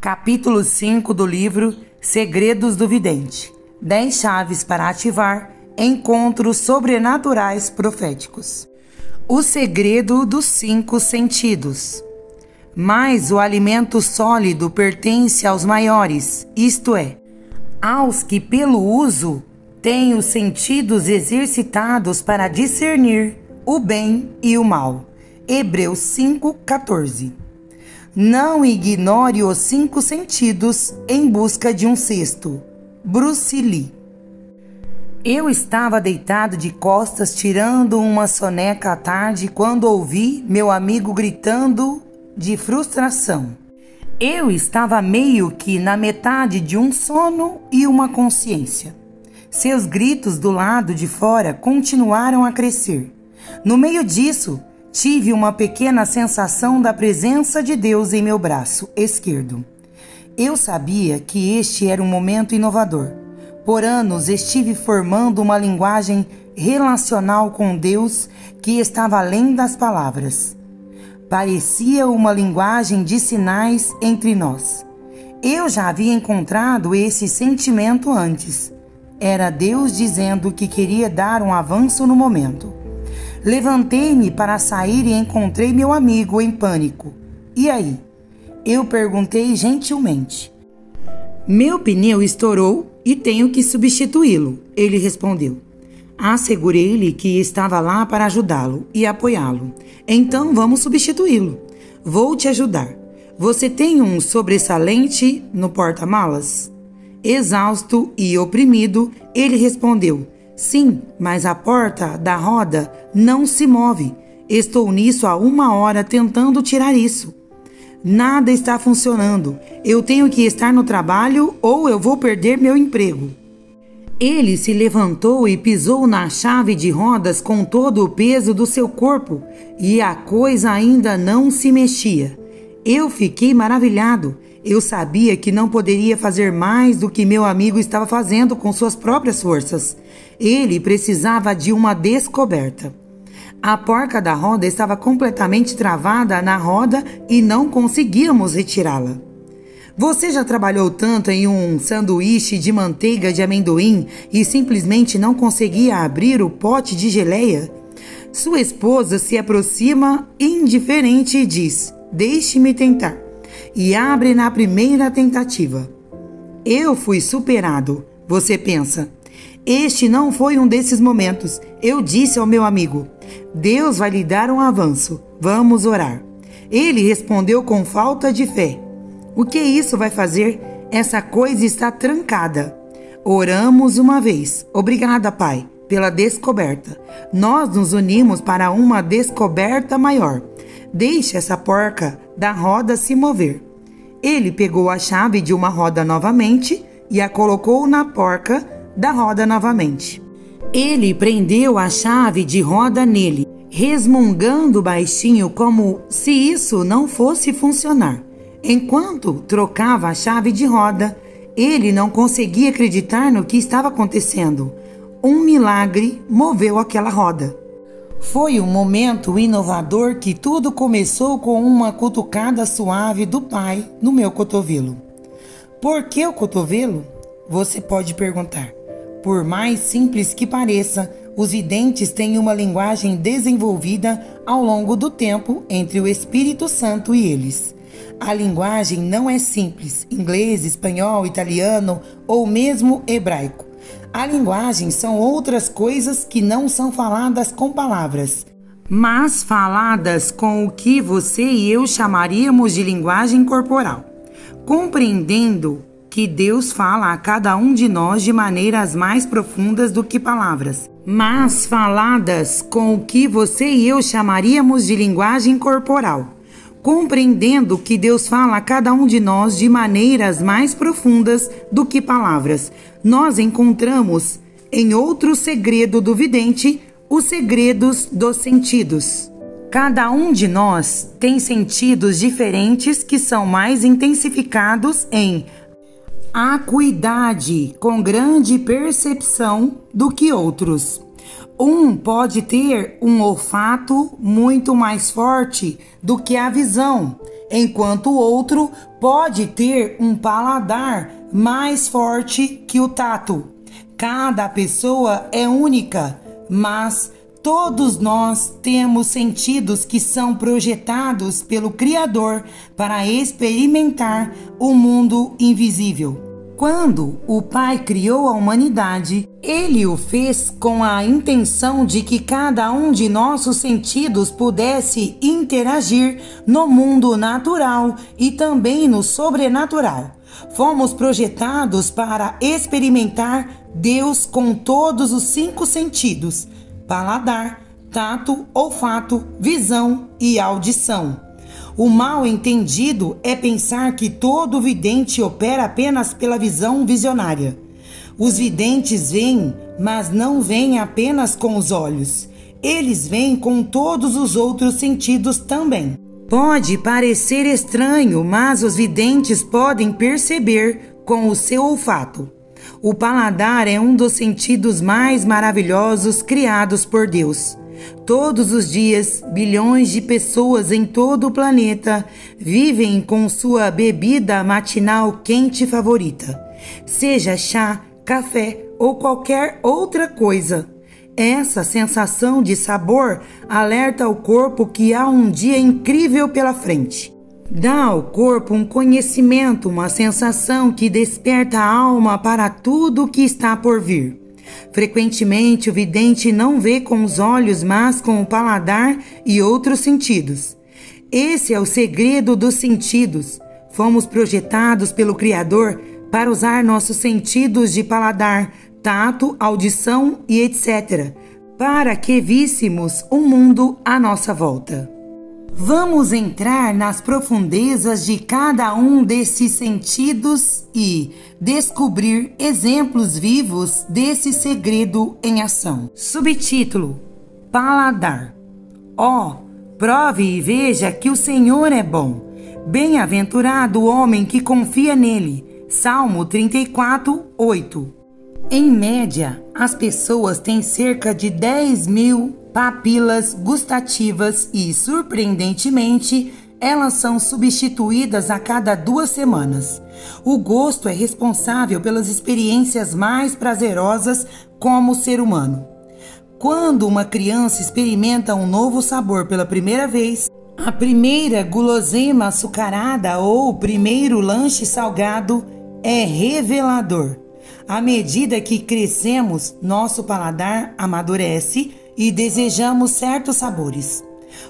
Capítulo 5 do livro Segredos do Vidente. 10 chaves para ativar encontros sobrenaturais proféticos. O segredo dos 5 sentidos. Mas o alimento sólido pertence aos maiores, isto é, aos que pelo uso têm os sentidos exercitados para discernir o bem e o mal. Hebreus 5:14. Não ignore os 5 sentidos em busca de um sexto. Bruce Lee. Eu estava deitado de costas tirando uma soneca à tarde quando ouvi meu amigo gritando de frustração. Eu estava meio que na metade de um sono e uma consciência. Seus gritos do lado de fora continuaram a crescer. No meio disso, tive uma pequena sensação da presença de Deus em meu braço esquerdo. Eu sabia que este era um momento inovador. Por anos estive formando uma linguagem relacional com Deus que estava além das palavras. Parecia uma linguagem de sinais entre nós. Eu já havia encontrado esse sentimento antes. Era Deus dizendo que queria dar um avanço no momento. Levantei-me para sair e encontrei meu amigo em pânico. E aí? Eu perguntei gentilmente. Meu pneu estourou e tenho que substituí-lo, ele respondeu. Assegurei-lhe que estava lá para ajudá-lo e apoiá-lo. Então vamos substituí-lo. Vou te ajudar. Você tem um sobressalente no porta-malas? Exausto e oprimido, ele respondeu. Sim, mas a porta da roda não se move. Estou nisso há 1 hora tentando tirar isso. Nada está funcionando. Eu tenho que estar no trabalho ou eu vou perder meu emprego. Ele se levantou e pisou na chave de rodas com todo o peso do seu corpo e a coisa ainda não se mexia. Eu fiquei maravilhado. Eu sabia que não poderia fazer mais do que meu amigo estava fazendo com suas próprias forças. Ele precisava de uma descoberta. A porca da roda estava completamente travada na roda e não conseguíamos retirá-la. Você já trabalhou tanto em um sanduíche de manteiga de amendoim e simplesmente não conseguia abrir o pote de geleia? Sua esposa se aproxima indiferente e diz: "Deixe-me tentar." E abre na primeira tentativa. Eu fui superado, você pensa. Este não foi um desses momentos. Eu disse ao meu amigo: Deus vai lhe dar um avanço. Vamos orar. Ele respondeu com falta de fé. O que isso vai fazer? Essa coisa está trancada. Oramos uma vez. Obrigada, Pai, pela descoberta. Nós nos unimos para uma descoberta maior. Deixe essa porca da roda se mover. Ele pegou a chave de uma roda novamente e a colocou na porca da roda novamente. Ele prendeu a chave de roda nele, resmungando baixinho como se isso não fosse funcionar. Enquanto trocava a chave de roda, ele não conseguia acreditar no que estava acontecendo. Um milagre moveu aquela roda. Foi um momento inovador que tudo começou com uma cutucada suave do pai no meu cotovelo. Por que o cotovelo? Você pode perguntar. Por mais simples que pareça, os videntes têm uma linguagem desenvolvida ao longo do tempo entre o Espírito Santo e eles. A linguagem não é simples, inglês, espanhol, italiano ou mesmo hebraico. A linguagem são outras coisas que não são faladas com palavras, mas faladas com o que você e eu chamaríamos de linguagem corporal. Compreendendo que Deus fala a cada um de nós de maneiras mais profundas do que palavras, mas faladas com o que você e eu chamaríamos de linguagem corporal. Compreendendo que Deus fala a cada um de nós de maneiras mais profundas do que palavras, nós encontramos em outro segredo do vidente os segredos dos sentidos. Cada um de nós tem sentidos diferentes que são mais intensificados em acuidade, com grande percepção, do que outros. Um pode ter um olfato muito mais forte do que a visão enquanto o outro pode ter um paladar mais forte que o tato. Cada pessoa é única, mas todos nós temos sentidos que são projetados pelo Criador para experimentar o mundo invisível. Quando o Pai criou a humanidade, Ele o fez com a intenção de que cada um de nossos sentidos pudesse interagir no mundo natural e também no sobrenatural. Fomos projetados para experimentar Deus com todos os 5 sentidos: paladar, tato, olfato, visão e audição. O mal entendido é pensar que todo vidente opera apenas pela visão visionária. Os videntes veem, mas não veem apenas com os olhos. Eles veem com todos os outros sentidos também. Pode parecer estranho, mas os videntes podem perceber com o seu olfato. O paladar é um dos sentidos mais maravilhosos criados por Deus. Todos os dias, bilhões de pessoas em todo o planeta vivem com sua bebida matinal quente favorita, seja chá, café ou qualquer outra coisa. Essa sensação de sabor alerta ao corpo que há um dia incrível pela frente. Dá ao corpo um conhecimento, uma sensação que desperta a alma para tudo o que está por vir. Frequentemente, o vidente não vê com os olhos, mas com o paladar e outros sentidos. Esse é o segredo dos sentidos. Fomos projetados pelo Criador para usar nossos sentidos de paladar, tato, audição e etc., para que víssemos o mundo à nossa volta. Vamos entrar nas profundezas de cada um desses sentidos e descobrir exemplos vivos desse segredo em ação. Subtítulo: Paladar. Prove e veja que o Senhor é bom. Bem-aventurado o homem que confia nele. Salmo 34:8. Em média, as pessoas têm cerca de 10.000 papilas gustativas e, surpreendentemente, elas são substituídas a cada 2 semanas. O gosto é responsável pelas experiências mais prazerosas como ser humano. Quando uma criança experimenta um novo sabor pela primeira vez, a primeira guloseima açucarada ou o primeiro lanche salgado é revelador. À medida que crescemos, nosso paladar amadurece e desejamos certos sabores.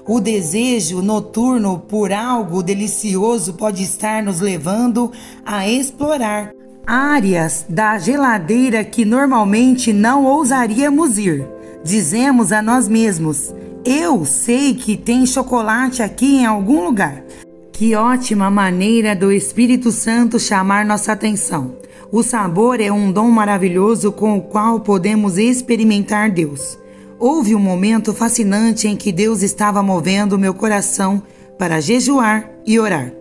O desejo noturno por algo delicioso pode estar nos levando a explorar áreas da geladeira que normalmente não ousaríamos ir. Dizemos a nós mesmos: eu sei que tem chocolate aqui em algum lugar. Que ótima maneira do Espírito Santo chamar nossa atenção. O sabor é um dom maravilhoso com o qual podemos experimentar Deus. Houve um momento fascinante em que Deus estava movendo meu coração para jejuar e orar.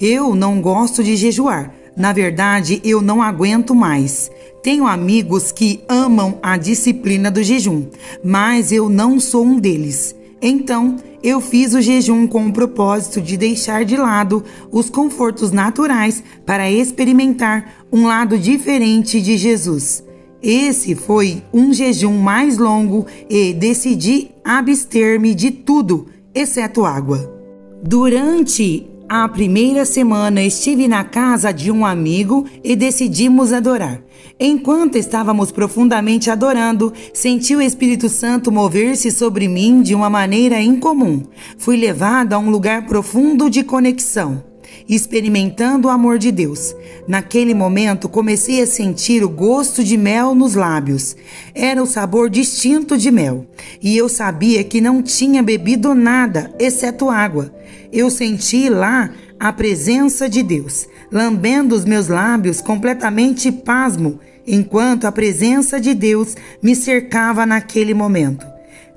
Eu não gosto de jejuar. Na verdade, eu não aguento mais. Tenho amigos que amam a disciplina do jejum, mas eu não sou um deles. Então, eu fiz o jejum com o propósito de deixar de lado os confortos naturais para experimentar um lado diferente de Jesus. Esse foi um jejum mais longo e decidi abster-me de tudo, exceto água. Durante a primeira semana estive na casa de um amigo e decidimos adorar. Enquanto estávamos profundamente adorando, senti o Espírito Santo mover-se sobre mim de uma maneira incomum. Fui levado a um lugar profundo de conexão, experimentando o amor de Deus. Naquele momento, comecei a sentir o gosto de mel nos lábios. Era o sabor distinto de mel, e eu sabia que não tinha bebido nada, exceto água. Eu senti lá a presença de Deus, lambendo os meus lábios completamente pasmo, enquanto a presença de Deus me cercava naquele momento.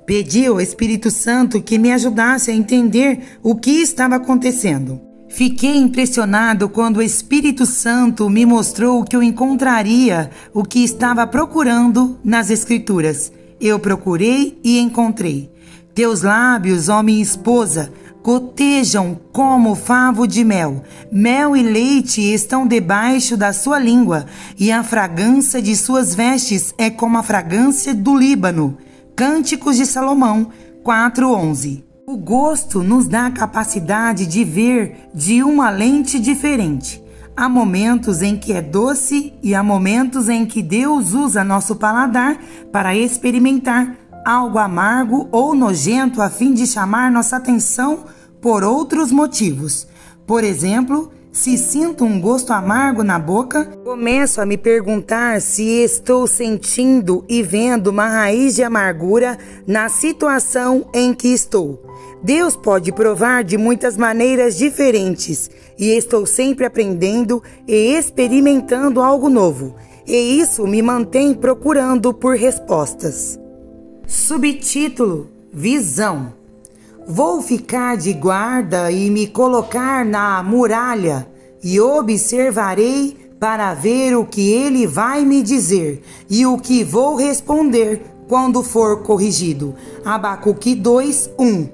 Pedi ao Espírito Santo que me ajudasse a entender o que estava acontecendo. Fiquei impressionado quando o Espírito Santo me mostrou que eu encontraria o que estava procurando nas Escrituras. Eu procurei e encontrei. Teus lábios, ó minha esposa, gotejam como favo de mel. Mel e leite estão debaixo da sua língua, e a fragrância de suas vestes é como a fragrância do Líbano. Cânticos de Salomão 4:11. O gosto nos dá a capacidade de ver de uma lente diferente. Há momentos em que é doce e há momentos em que Deus usa nosso paladar para experimentar algo amargo ou nojento a fim de chamar nossa atenção por outros motivos. Por exemplo, se sinto um gosto amargo na boca, começo a me perguntar se estou sentindo e vendo uma raiz de amargura na situação em que estou. Deus pode provar de muitas maneiras diferentes e estou sempre aprendendo e experimentando algo novo. E isso me mantém procurando por respostas. Subtítulo: Visão. Vou ficar de guarda e me colocar na muralha e observarei para ver o que ele vai me dizer e o que vou responder quando for corrigido. Abacuque 2:1.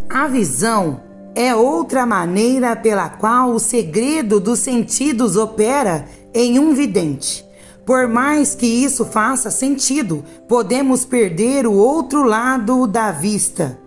A visão é outra maneira pela qual o segredo dos sentidos opera em um vidente. Por mais que isso faça sentido, podemos perder o outro lado da vista.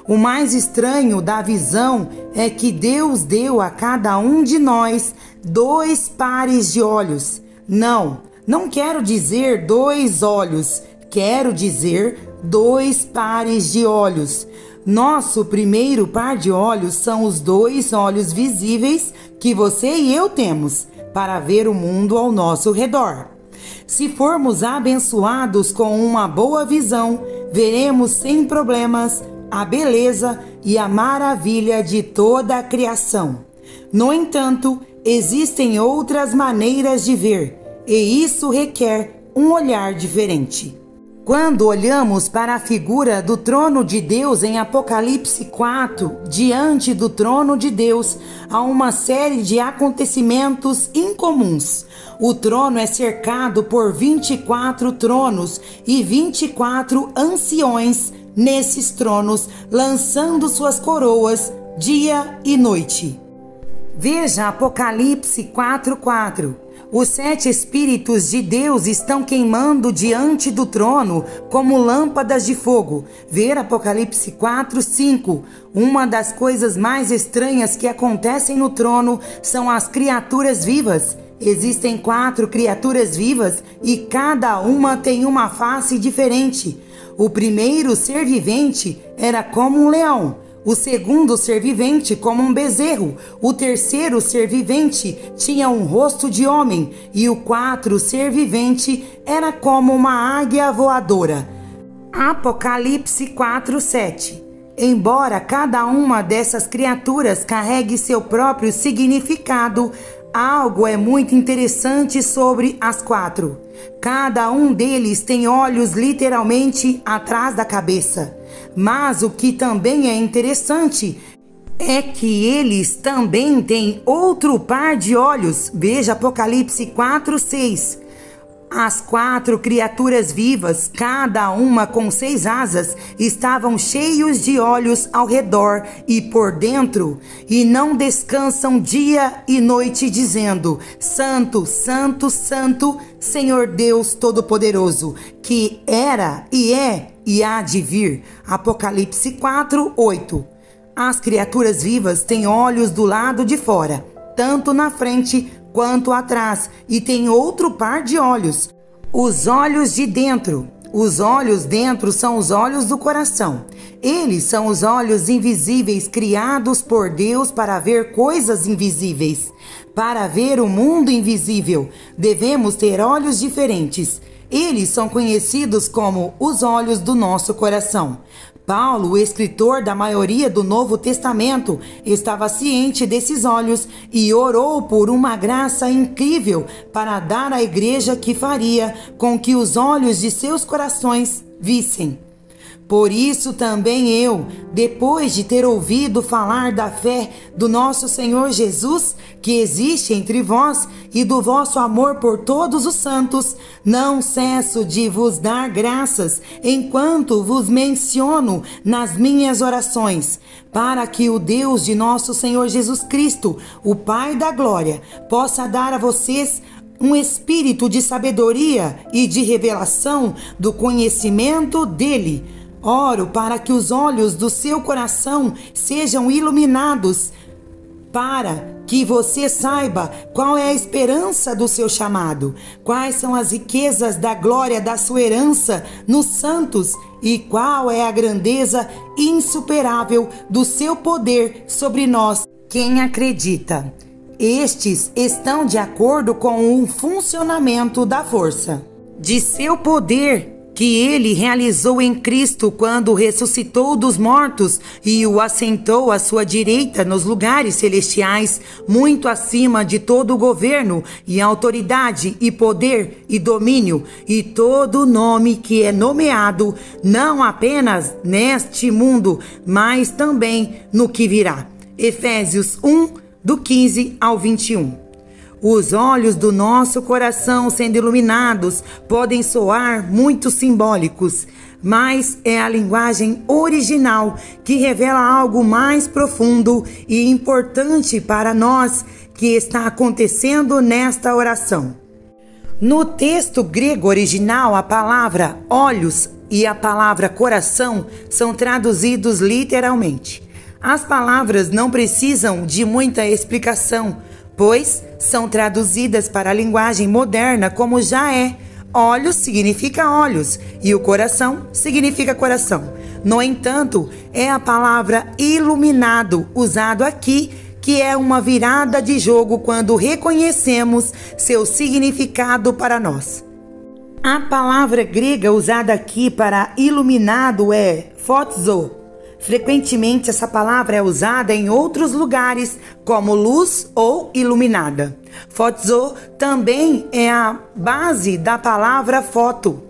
O mais estranho da visão é que Deus deu a cada um de nós 2 pares de olhos. Não quero dizer 2 olhos, quero dizer 2 pares de olhos. Nosso primeiro par de olhos são os 2 olhos visíveis que você e eu temos para ver o mundo ao nosso redor. Se formos abençoados com uma boa visão, veremos sem problemas a beleza e a maravilha de toda a criação. No entanto, existem outras maneiras de ver, e isso requer um olhar diferente. Quando olhamos para a figura do trono de Deus em Apocalipse 4, diante do trono de Deus há uma série de acontecimentos incomuns. O trono é cercado por 24 tronos e 24 anciões nesses tronos, lançando suas coroas dia e noite. Veja Apocalipse 4:4. Os 7 Espíritos de Deus estão queimando diante do trono como lâmpadas de fogo. Ver Apocalipse 4:5. Uma das coisas mais estranhas que acontecem no trono são as criaturas vivas. Existem 4 criaturas vivas e cada uma tem uma face diferente. O primeiro ser vivente era como um leão. O segundo ser vivente como um bezerro, o terceiro ser vivente tinha um rosto de homem e o 4º ser vivente era como uma águia voadora. Apocalipse 4:7. Embora cada uma dessas criaturas carregue seu próprio significado, algo é muito interessante sobre as 4. Cada um deles tem olhos literalmente atrás da cabeça. Mas o que também é interessante é que eles também têm outro par de olhos. Veja Apocalipse 4:6. As 4 criaturas vivas, cada uma com 6 asas, estavam cheios de olhos ao redor e por dentro, e não descansam dia e noite, dizendo: Santo, Santo, Santo, Senhor Deus Todo-Poderoso, que era e é e há de vir. Apocalipse 4:8. As criaturas vivas têm olhos do lado de fora, tanto na frente quanto atrás, e tem outro par de olhos, os olhos de dentro. Os olhos dentro são os olhos do coração. Eles são os olhos invisíveis criados por Deus para ver coisas invisíveis. Para ver o mundo invisível, devemos ter olhos diferentes. Eles são conhecidos como os olhos do nosso coração. Paulo, o escritor da maioria do Novo Testamento, estava ciente desses olhos e orou por uma graça incrível para dar à igreja que faria com que os olhos de seus corações vissem. Por isso também eu, depois de ter ouvido falar da fé do nosso Senhor Jesus, que existe entre vós, e do vosso amor por todos os santos, não cesso de vos dar graças, enquanto vos menciono nas minhas orações, para que o Deus de nosso Senhor Jesus Cristo, o Pai da glória, possa dar a vocês um espírito de sabedoria e de revelação do conhecimento dele. Oro para que os olhos do seu coração sejam iluminados, para que você saiba qual é a esperança do seu chamado, quais são as riquezas da glória da sua herança nos santos e qual é a grandeza insuperável do seu poder sobre nós, quem acredita. Estes estão de acordo com o funcionamento da força de seu poder que ele realizou em Cristo quando ressuscitou dos mortos e o assentou à sua direita nos lugares celestiais, muito acima de todo governo e autoridade e poder e domínio e todo nome que é nomeado, não apenas neste mundo, mas também no que virá. Efésios 1, do 15 ao 21. Os olhos do nosso coração sendo iluminados podem soar muito simbólicos, mas é a linguagem original que revela algo mais profundo e importante para nós que está acontecendo nesta oração. No texto grego original, a palavra olhos e a palavra coração são traduzidos literalmente. As palavras não precisam de muita explicação, pois são traduzidas para a linguagem moderna como já é. Olhos significa olhos e o coração significa coração. No entanto, é a palavra iluminado usado aqui que é uma virada de jogo quando reconhecemos seu significado para nós. A palavra grega usada aqui para iluminado é photizo. Frequentemente essa palavra é usada em outros lugares como luz ou iluminada. Photizo também é a base da palavra foto.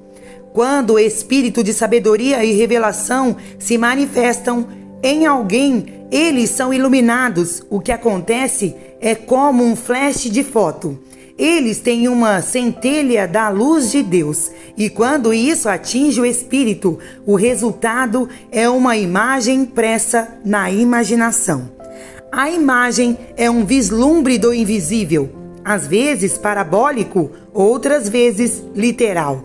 Quando o espírito de sabedoria e revelação se manifestam em alguém, eles são iluminados. O que acontece é como um flash de foto. Eles têm uma centelha da luz de Deus, e quando isso atinge o espírito, o resultado é uma imagem impressa na imaginação. A imagem é um vislumbre do invisível, às vezes parabólico, outras vezes literal.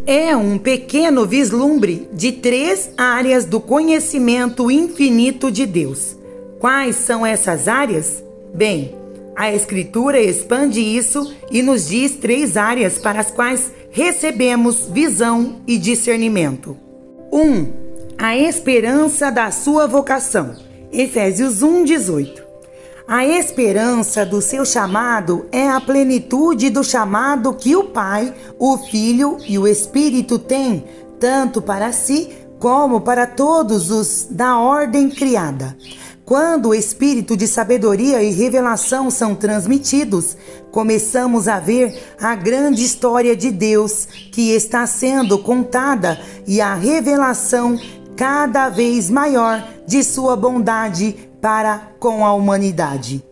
É um pequeno vislumbre de 3 áreas do conhecimento infinito de Deus. Quais são essas áreas? Bem, a Escritura expande isso e nos diz 3 áreas para as quais recebemos visão e discernimento. 1. A esperança da sua vocação. Efésios 1, 18. A esperança do seu chamado é a plenitude do chamado que o Pai, o Filho e o Espírito têm, tanto para si como para todos os da ordem criada. Quando o espírito de sabedoria e revelação são transmitidos, começamos a ver a grande história de Deus que está sendo contada e a revelação cada vez maior de sua bondade para com a humanidade.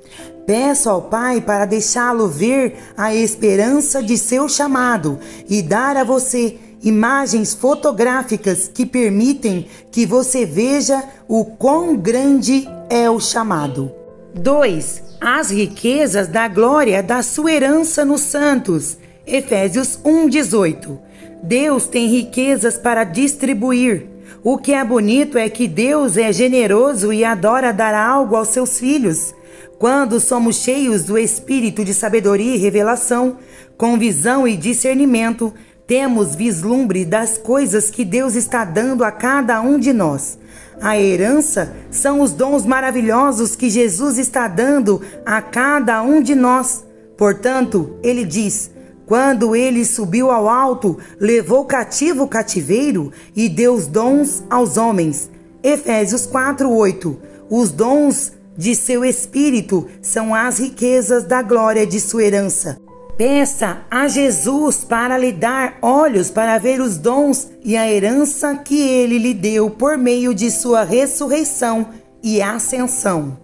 Peço ao Pai para deixá-lo ver a esperança de seu chamado e dar a você imagens fotográficas que permitem que você veja o quão grande é o chamado. 2. As riquezas da glória da sua herança nos santos. Efésios 1:18. Deus tem riquezas para distribuir. O que é bonito é que Deus é generoso e adora dar algo aos seus filhos. Quando somos cheios do espírito de sabedoria e revelação, com visão e discernimento, temos vislumbre das coisas que Deus está dando a cada um de nós. A herança são os dons maravilhosos que Jesus está dando a cada um de nós. Portanto, ele diz: quando ele subiu ao alto, levou cativo o cativeiro e deu os dons aos homens. Efésios 4:8. Os dons de seu espírito são as riquezas da glória de sua herança. Peça a Jesus para lhe dar olhos para ver os dons e a herança que ele lhe deu por meio de sua ressurreição e ascensão.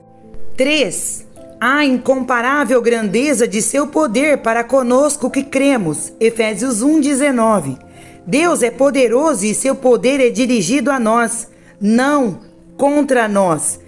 3. A incomparável grandeza de seu poder para conosco que cremos. Efésios 1:19. Deus é poderoso e seu poder é dirigido a nós, não contra nós.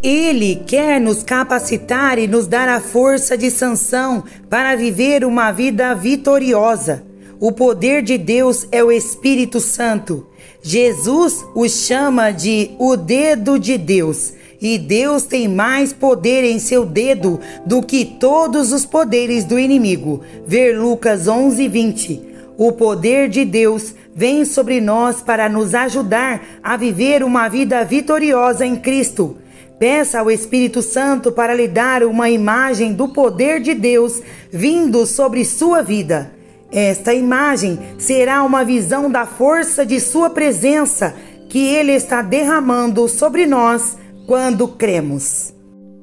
Ele quer nos capacitar e nos dar a força de sanção para viver uma vida vitoriosa. O poder de Deus é o Espírito Santo. Jesus o chama de o dedo de Deus. E Deus tem mais poder em seu dedo do que todos os poderes do inimigo. Ver Lucas 11:20. O poder de Deus vem sobre nós para nos ajudar a viver uma vida vitoriosa em Cristo. Peça ao Espírito Santo para lhe dar uma imagem do poder de Deus vindo sobre sua vida. Esta imagem será uma visão da força de sua presença que Ele está derramando sobre nós quando cremos.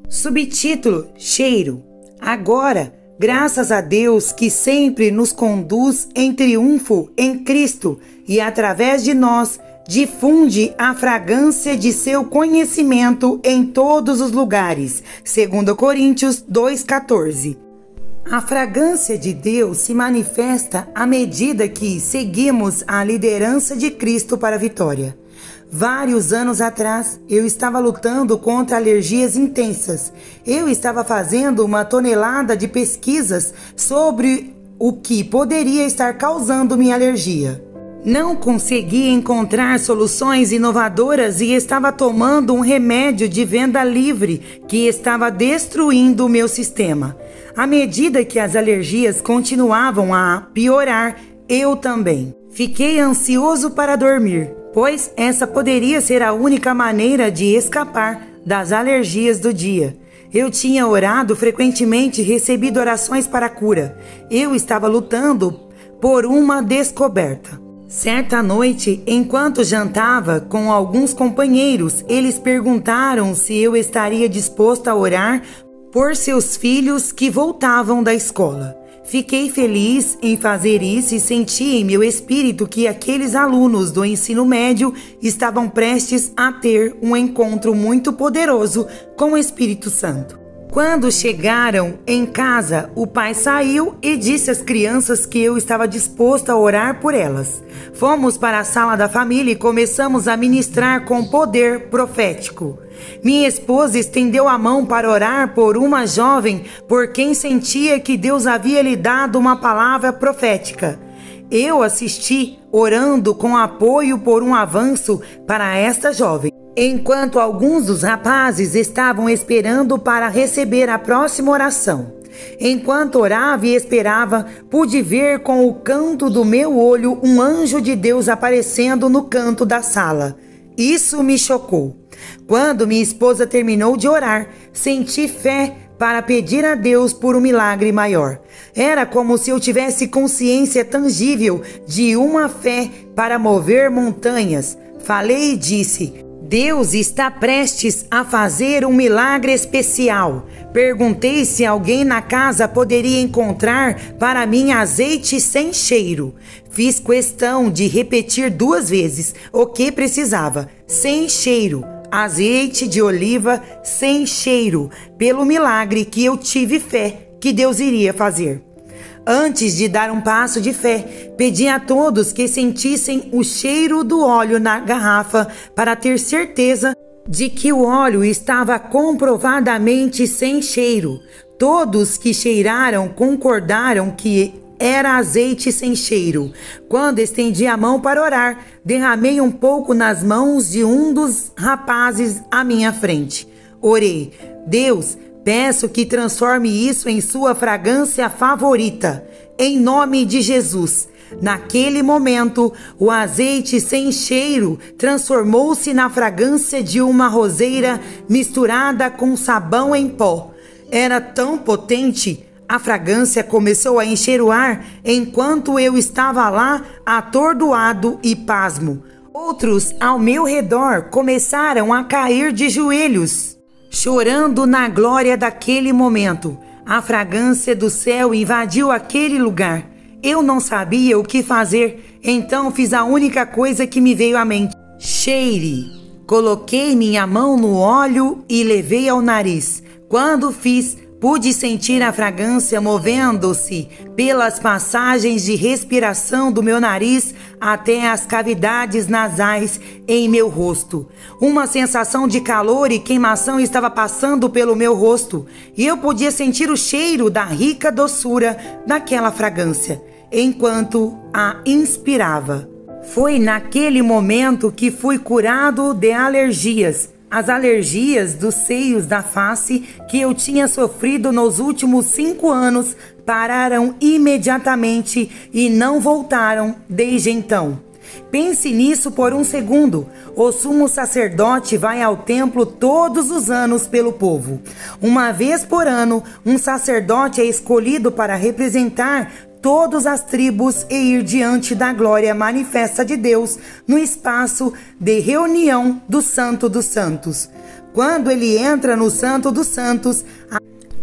Subtítulo: Cheiro. Agora, graças a Deus que sempre nos conduz em triunfo em Cristo e através de nós difunde a fragrância de seu conhecimento em todos os lugares. 2 Coríntios 2:14. A fragrância de Deus se manifesta à medida que seguimos a liderança de Cristo para a vitória. Vários anos atrás, eu estava lutando contra alergias intensas. Eu estava fazendo uma tonelada de pesquisas sobre o que poderia estar causando minha alergia. Não consegui encontrar soluções inovadoras e estava tomando um remédio de venda livre que estava destruindo o meu sistema. À medida que as alergias continuavam a piorar, eu também. Fiquei ansioso para dormir, pois essa poderia ser a única maneira de escapar das alergias do dia. Eu tinha orado frequentemente e recebido orações para a cura. Eu estava lutando por uma descoberta. Certa noite, enquanto jantava com alguns companheiros, eles perguntaram se eu estaria disposto a orar por seus filhos que voltavam da escola. Fiquei feliz em fazer isso e senti em meu espírito que aqueles alunos do ensino médio estavam prestes a ter um encontro muito poderoso com o Espírito Santo. Quando chegaram em casa, o pai saiu e disse às crianças que eu estava disposto a orar por elas. Fomos para a sala da família e começamos a ministrar com poder profético. Minha esposa estendeu a mão para orar por uma jovem por quem sentia que Deus havia lhe dado uma palavra profética. Eu assisti, orando com apoio por um avanço para esta jovem. Enquanto alguns dos rapazes estavam esperando para receber a próxima oração. Enquanto orava e esperava, pude ver com o canto do meu olho um anjo de Deus aparecendo no canto da sala. Isso me chocou. Quando minha esposa terminou de orar, senti fé para pedir a Deus por um milagre maior. Era como se eu tivesse consciência tangível de uma fé para mover montanhas. Falei e disse: Deus está prestes a fazer um milagre especial. Perguntei se alguém na casa poderia encontrar para mim azeite sem cheiro. Fiz questão de repetir 2 vezes o que precisava: sem cheiro, azeite de oliva sem cheiro, pelo milagre que eu tive fé que Deus iria fazer. Antes de dar um passo de fé, pedi a todos que sentissem o cheiro do óleo na garrafa para ter certeza de que o óleo estava comprovadamente sem cheiro. Todos que cheiraram concordaram que era azeite sem cheiro. Quando estendi a mão para orar, derramei um pouco nas mãos de um dos rapazes à minha frente. Orei: Deus, peço que transforme isso em sua fragrância favorita, em nome de Jesus. Naquele momento, o azeite sem cheiro transformou-se na fragrância de uma roseira misturada com sabão em pó. Era tão potente, a fragrância começou a encher o ar enquanto eu estava lá atordoado e pasmo. Outros ao meu redor começaram a cair de joelhos, chorando na glória daquele momento. A fragrância do céu invadiu aquele lugar. Eu não sabia o que fazer, então fiz a única coisa que me veio à mente. Cheire. Coloquei minha mão no óleo e levei ao nariz. Quando fiz, pude sentir a fragrância movendo-se pelas passagens de respiração do meu nariz até as cavidades nasais em meu rosto. Uma sensação de calor e queimação estava passando pelo meu rosto e eu podia sentir o cheiro da rica doçura daquela fragrância enquanto a inspirava. Foi naquele momento que fui curado de alergias. As alergias dos seios da face que eu tinha sofrido nos últimos 5 anos pararam imediatamente e não voltaram desde então. Pense nisso por um segundo. O sumo sacerdote vai ao templo todos os anos pelo povo. Uma vez por ano, um sacerdote é escolhido para representar todas as tribos e ir diante da glória manifesta de Deus no espaço de reunião do Santo dos Santos. Quando ele entra no Santo dos Santos,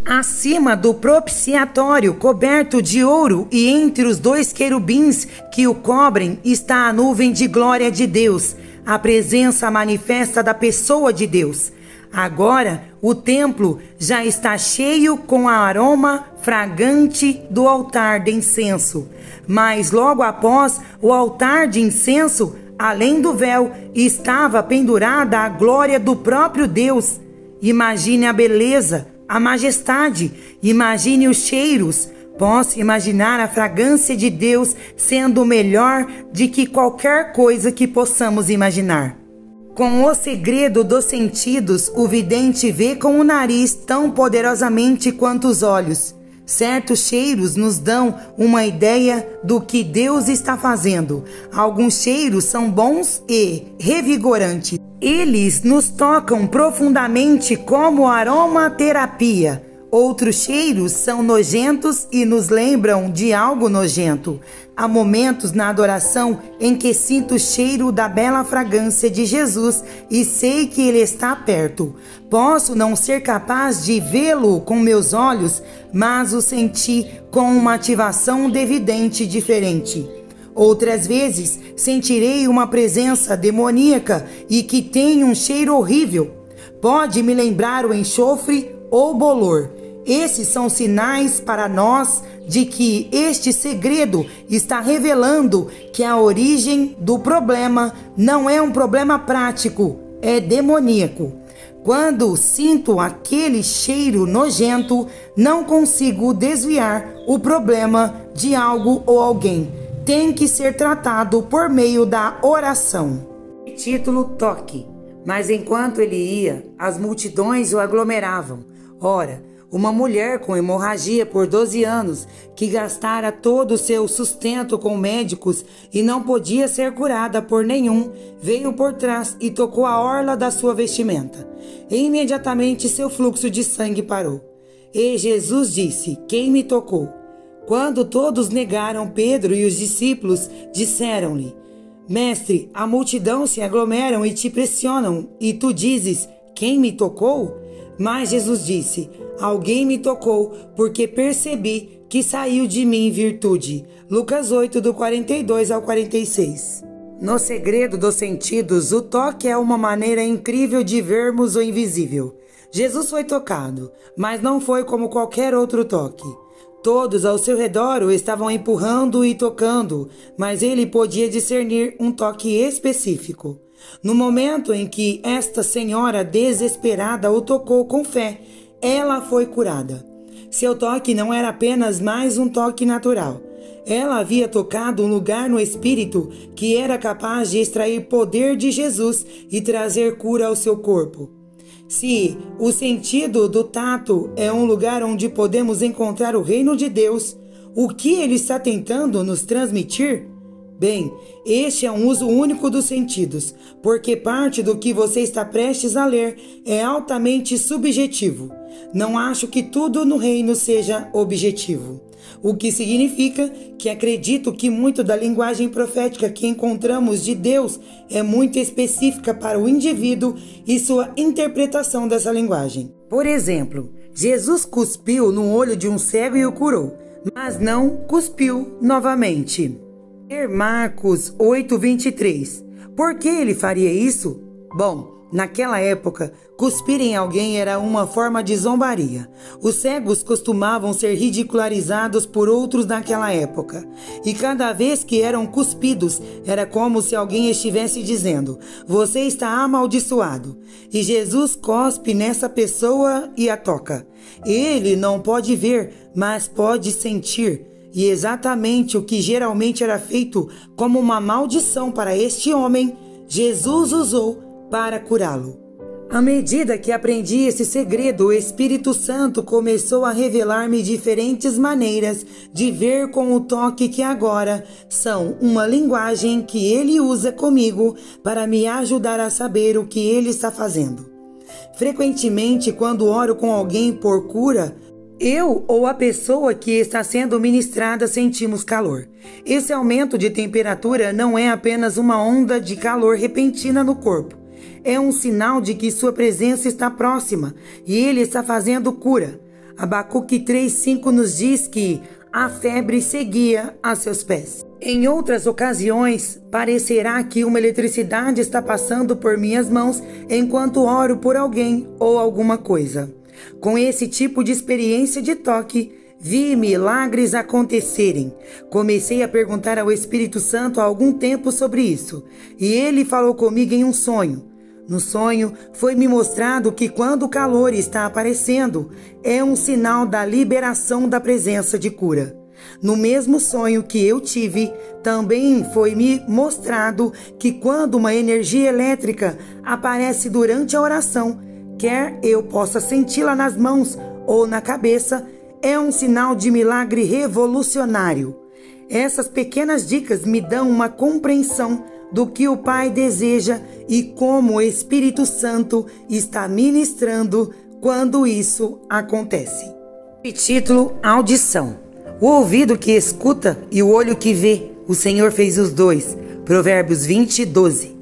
acima do propiciatório coberto de ouro e entre os 2 querubins que o cobrem está a nuvem de glória de Deus, a presença manifesta da pessoa de Deus. Agora o templo já está cheio com a aroma fragante do altar de incenso. Mas logo após o altar de incenso, além do véu, estava pendurada a glória do próprio Deus. Imagine a beleza, a majestade, imagine os cheiros. Posso imaginar a fragrância de Deus sendo melhor de que qualquer coisa que possamos imaginar. Com o segredo dos sentidos, o vidente vê com o nariz tão poderosamente quanto os olhos. Certos cheiros nos dão uma ideia do que Deus está fazendo. Alguns cheiros são bons e revigorantes. Eles nos tocam profundamente como aromaterapia. Outros cheiros são nojentos e nos lembram de algo nojento. Há momentos na adoração em que sinto o cheiro da bela fragrância de Jesus e sei que Ele está perto. Posso não ser capaz de vê-lo com meus olhos, mas o senti com uma ativação de vidente diferente. Outras vezes sentirei uma presença demoníaca e que tem um cheiro horrível. Pode me lembrar o enxofre ou bolor. Esses são sinais para nós de que este segredo está revelando que a origem do problema não é um problema prático, é demoníaco. Quando sinto aquele cheiro nojento, não consigo desviar o problema de algo ou alguém. Tem que ser tratado por meio da oração. Título: Toque. Mas enquanto ele ia, as multidões o aglomeravam. Ora, uma mulher com hemorragia por 12 anos, que gastara todo o seu sustento com médicos e não podia ser curada por nenhum, veio por trás e tocou a orla da sua vestimenta. E imediatamente seu fluxo de sangue parou. E Jesus disse: Quem me tocou? Quando todos negaram, Pedro e os discípulos disseram-lhe: Mestre, a multidão se aglomeram e te pressionam, e tu dizes: Quem me tocou? Mas Jesus disse: Alguém me tocou, porque percebi que saiu de mim virtude. Lucas 8, do 42 ao 46. No segredo dos sentidos, o toque é uma maneira incrível de vermos o invisível. Jesus foi tocado, mas não foi como qualquer outro toque. Todos ao seu redor o estavam empurrando e tocando, mas ele podia discernir um toque específico. No momento em que esta senhora desesperada o tocou com fé, ela foi curada. Seu toque não era apenas mais um toque natural. Ela havia tocado um lugar no espírito que era capaz de extrair poder de Jesus e trazer cura ao seu corpo. Se o sentido do tato é um lugar onde podemos encontrar o reino de Deus, o que ele está tentando nos transmitir? Bem, este é um uso único dos sentidos, porque parte do que você está prestes a ler é altamente subjetivo. Não acho que tudo no reino seja objetivo, o que significa que acredito que muito da linguagem profética que encontramos de Deus é muito específica para o indivíduo e sua interpretação dessa linguagem. Por exemplo, Jesus cuspiu no olho de um cego e o curou, mas não cuspiu novamente. Marcos 8:23. Por que ele faria isso? Bom, naquela época, cuspir em alguém era uma forma de zombaria. Os cegos costumavam ser ridicularizados por outros naquela época. E cada vez que eram cuspidos, era como se alguém estivesse dizendo: "Você está amaldiçoado." E Jesus cospe nessa pessoa e a toca. Ele não pode ver, mas pode sentir. E exatamente o que geralmente era feito como uma maldição para este homem, Jesus usou para curá-lo. À medida que aprendi esse segredo, o Espírito Santo começou a revelar-me diferentes maneiras de ver com o toque que agora são uma linguagem que ele usa comigo para me ajudar a saber o que ele está fazendo. Frequentemente, quando oro com alguém por cura, eu ou a pessoa que está sendo ministrada sentimos calor. Esse aumento de temperatura não é apenas uma onda de calor repentina no corpo. É um sinal de que sua presença está próxima e ele está fazendo cura. Abacuque 3:5 nos diz que a febre seguia a seus pés. Em outras ocasiões, parecerá que uma eletricidade está passando por minhas mãos enquanto oro por alguém ou alguma coisa. Com esse tipo de experiência de toque, vi milagres acontecerem. Comecei a perguntar ao Espírito Santo há algum tempo sobre isso, e ele falou comigo em um sonho. No sonho, foi-me mostrado que quando o calor está aparecendo, é um sinal da liberação da presença de cura. No mesmo sonho que eu tive, também foi-me mostrado que quando uma energia elétrica aparece durante a oração, quer eu possa senti-la nas mãos ou na cabeça, é um sinal de milagre revolucionário. Essas pequenas dicas me dão uma compreensão do que o Pai deseja e como o Espírito Santo está ministrando quando isso acontece. Título: Audição. O ouvido que escuta e o olho que vê, o Senhor fez os dois. Provérbios 20:12.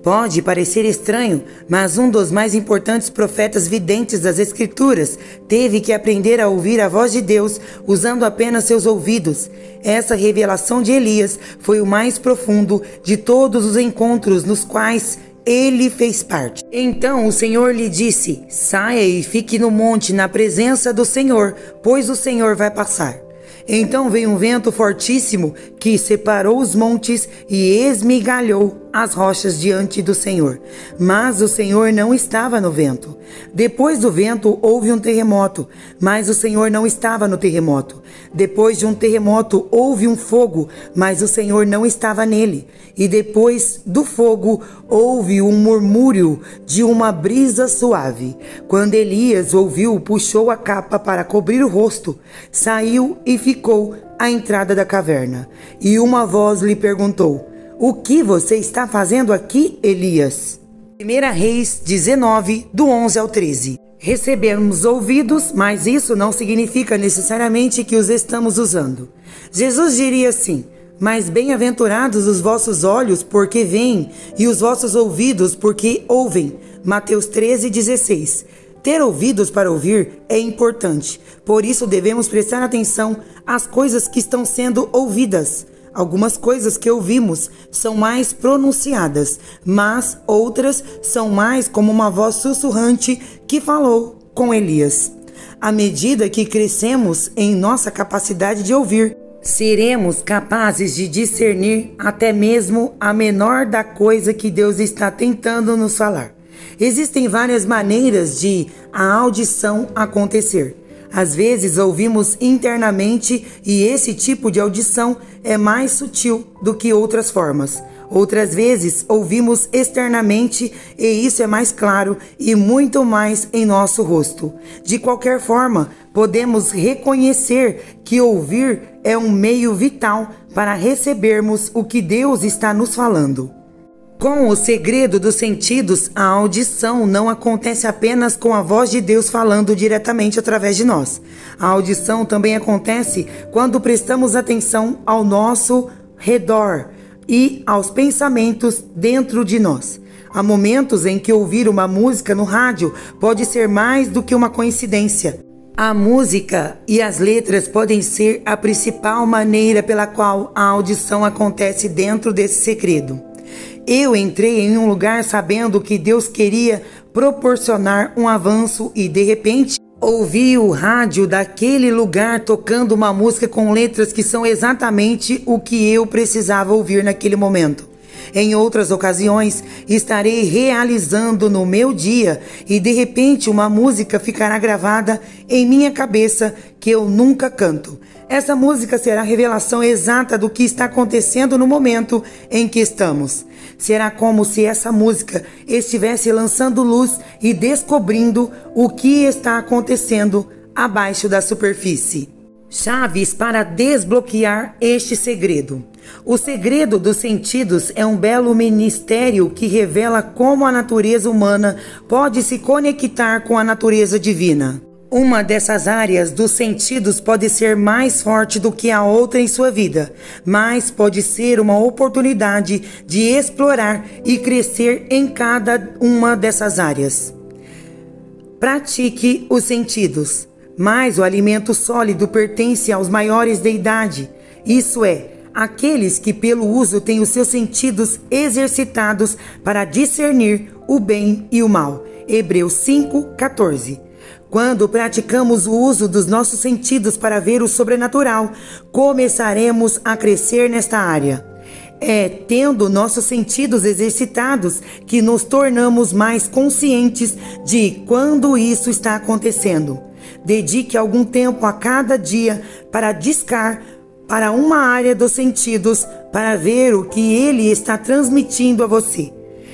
Pode parecer estranho, mas um dos mais importantes profetas videntes das Escrituras teve que aprender a ouvir a voz de Deus usando apenas seus ouvidos. Essa revelação de Elias foi o mais profundo de todos os encontros nos quais ele fez parte. Então o Senhor lhe disse: saia e fique no monte na presença do Senhor, pois o Senhor vai passar. Então veio um vento fortíssimo que separou os montes e esmigalhou as rochas diante do Senhor. Mas o Senhor não estava no vento. Depois do vento houve um terremoto, mas o Senhor não estava no terremoto. Depois de um terremoto houve um fogo, mas o Senhor não estava nele. E depois do fogo houve um murmúrio de uma brisa suave. Quando Elias ouviu, puxou a capa para cobrir o rosto, saiu e ficou à entrada da caverna. E uma voz lhe perguntou: o que você está fazendo aqui, Elias? 1 Reis 19, do 11 ao 13. Recebemos ouvidos, mas isso não significa necessariamente que os estamos usando. Jesus diria assim: mas bem-aventurados os vossos olhos, porque veem, e os vossos ouvidos, porque ouvem. Mateus 13:16. Ter ouvidos para ouvir é importante, por isso devemos prestar atenção às coisas que estão sendo ouvidas. Algumas coisas que ouvimos são mais pronunciadas, mas outras são mais como uma voz sussurrante que falou com Elias. À medida que crescemos em nossa capacidade de ouvir, seremos capazes de discernir até mesmo a menor da coisa que Deus está tentando nos falar. Existem várias maneiras de a audição acontecer. Às vezes ouvimos internamente e esse tipo de audição é mais sutil do que outras formas. Outras vezes ouvimos externamente e isso é mais claro e muito mais em nosso rosto. De qualquer forma, podemos reconhecer que ouvir é um meio vital para recebermos o que Deus está nos falando. Com o segredo dos sentidos, a audição não acontece apenas com a voz de Deus falando diretamente através de nós. A audição também acontece quando prestamos atenção ao nosso redor e aos pensamentos dentro de nós. Há momentos em que ouvir uma música no rádio pode ser mais do que uma coincidência. A música e as letras podem ser a principal maneira pela qual a audição acontece dentro desse segredo. Eu entrei em um lugar sabendo que Deus queria proporcionar um avanço e, de repente, ouvi o rádio daquele lugar tocando uma música com letras que são exatamente o que eu precisava ouvir naquele momento. Em outras ocasiões, estarei realizando no meu dia e de repente uma música ficará gravada em minha cabeça que eu nunca canto. Essa música será a revelação exata do que está acontecendo no momento em que estamos. Será como se essa música estivesse lançando luz e descobrindo o que está acontecendo abaixo da superfície. Chaves para desbloquear este segredo. O segredo dos sentidos é um belo mistério que revela como a natureza humana pode se conectar com a natureza divina. Uma dessas áreas dos sentidos pode ser mais forte do que a outra em sua vida, mas pode ser uma oportunidade de explorar e crescer em cada uma dessas áreas. Pratique os sentidos, mas o alimento sólido pertence aos maiores de idade, isso é, aqueles que pelo uso têm os seus sentidos exercitados para discernir o bem e o mal. Hebreus 5:14. Quando praticamos o uso dos nossos sentidos para ver o sobrenatural, começaremos a crescer nesta área. É tendo nossos sentidos exercitados que nos tornamos mais conscientes de quando isso está acontecendo. Dedique algum tempo a cada dia para discar para uma área dos sentidos para ver o que ele está transmitindo a você.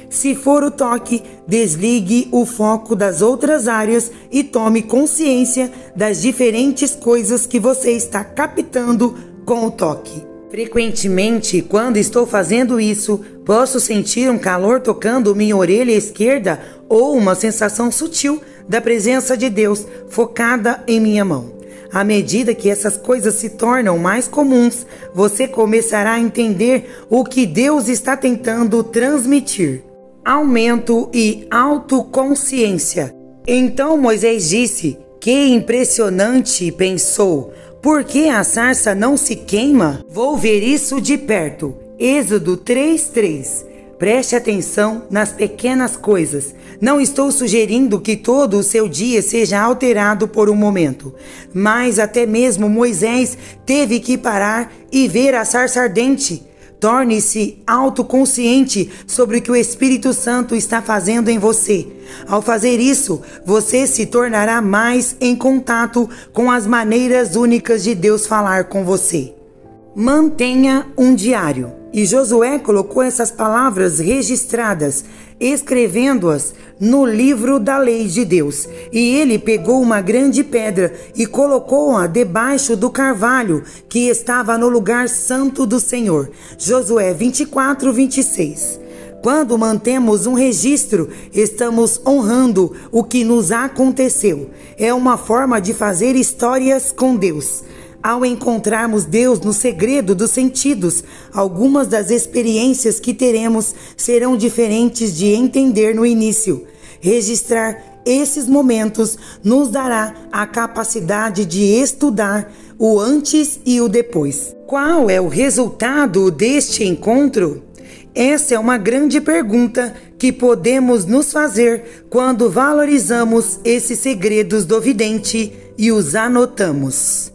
Se for o toque, desligue o foco das outras áreas e tome consciência das diferentes coisas que você está captando com o toque. Frequentemente, quando estou fazendo isso, posso sentir um calor tocando minha orelha esquerda ou uma sensação sutil da presença de Deus focada em minha mão. À medida que essas coisas se tornam mais comuns, você começará a entender o que Deus está tentando transmitir. Aumento e autoconsciência. Então Moisés disse: "Que impressionante", pensou. "Por que a sarça não se queima? Vou ver isso de perto." Êxodo 3:3. Preste atenção nas pequenas coisas. Não estou sugerindo que todo o seu dia seja alterado por um momento, mas até mesmo Moisés teve que parar e ver a sarça ardente. Torne-se autoconsciente sobre o que o Espírito Santo está fazendo em você. Ao fazer isso, você se tornará mais em contato com as maneiras únicas de Deus falar com você. Mantenha um diário. E Josué colocou essas palavras registradas, escrevendo-as no livro da lei de Deus. E ele pegou uma grande pedra e colocou-a debaixo do carvalho que estava no lugar santo do Senhor. Josué 24:26. Quando mantemos um registro, estamos honrando o que nos aconteceu. É uma forma de fazer histórias com Deus. Ao encontrarmos Deus no segredo dos sentidos, algumas das experiências que teremos serão diferentes de entender no início. Registrar esses momentos nos dará a capacidade de estudar o antes e o depois. Qual é o resultado deste encontro? Essa é uma grande pergunta que podemos nos fazer quando valorizamos esses segredos do vidente e os anotamos.